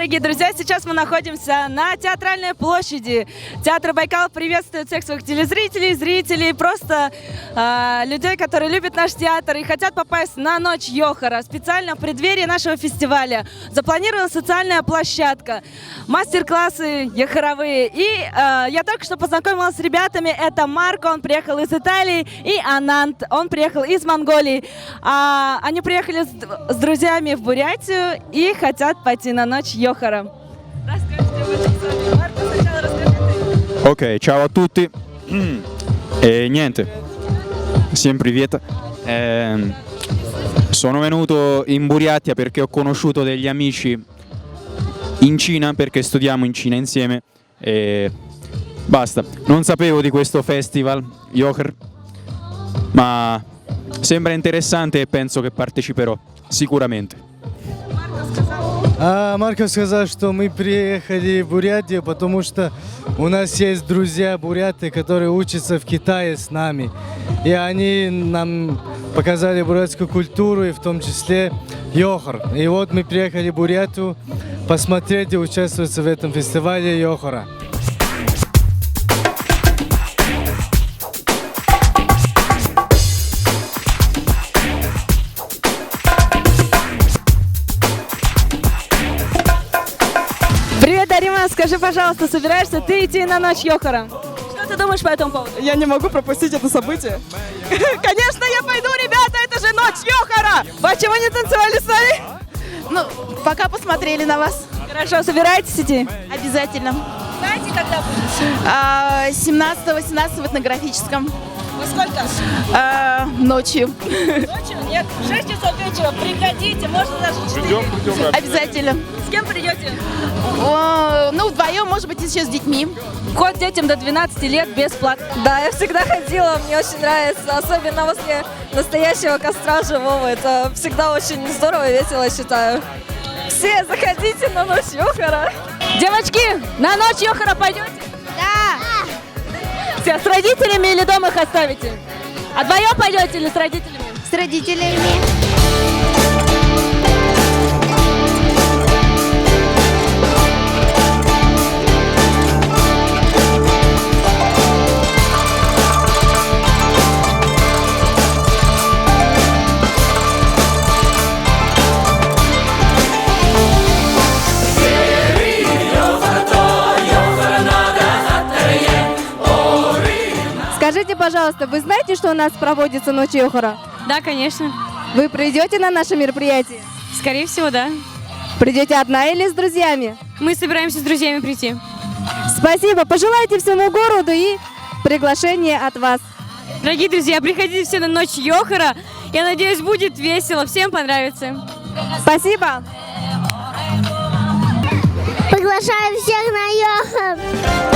дорогие друзья, сейчас мы находимся на Театральной площади. Театр Байкал приветствует всех своих телезрителей, зрителей, просто людей, которые любят наш театр и хотят попасть на Ночь Йохара. Специально в преддверии нашего фестиваля запланирована социальная площадка, мастер-классы йохаровые. И я только что познакомилась с ребятами. Это Марко, он приехал из Италии, и Анант, он приехал из Монголии. Они приехали с друзьями в Бурятию и хотят пойти на Ночь Йохара. Расскажите об этом сами. Марко, сначала расскажи ты. Ok, ciao a tutti. E niente, всем привет. Sono venuto in Buriatia perché ho conosciuto degli amici in Cina, perché studiamo in Cina insieme. E basta, non sapevo di questo festival Yoher, ma sembra interessante e penso che parteciperò sicuramente. Марко сказал, что мы приехали в Бурятию, потому что у нас есть друзья буряты, которые учатся в Китае с нами. И они нам показали бурятскую культуру, и в том числе Йохар. И вот мы приехали в Бурятию посмотреть и участвовать в этом фестивале Йохара. Привет, Арима, скажи, пожалуйста, собираешься ты идти на Ночь Йохара? Что ты думаешь по этому поводу? Я не могу пропустить это событие. Конечно, я пойду, ребята, это же Ночь Йохара! Почему не танцевали с нами? Ну, пока посмотрели на вас. Хорошо, собираетесь идти? Обязательно. Знаете, когда будет? 17-18 в этнографическом. Во сколько? Ночью. Ночью? Нет, в 6 часов вечера. Приходите, можно даже 4. Обязательно. С кем придете? Ну, вдвоем, может быть, еще с детьми. Вход детям до 12 лет бесплатно. Да, я всегда ходила, мне очень нравится, особенно после настоящего костра живого. Это всегда очень здорово и весело, считаю. Все заходите на Ночь Йохара. Девочки, на Ночь Йохара пойдете? Да! Все, с родителями или дома их оставите? А вдвоем пойдете или с родителями? С родителями. Скажите, пожалуйста, вы знаете, что у нас проводится Ночь Йохара? Да, конечно. Вы придете на наше мероприятие? Скорее всего, да. Придете одна или с друзьями? Мы собираемся с друзьями прийти. Спасибо, пожелайте всему городу и приглашение от вас. Дорогие друзья, приходите все на Ночь Йохара. Я надеюсь, будет весело. Всем понравится. Спасибо. Приглашаем всех на Йохар.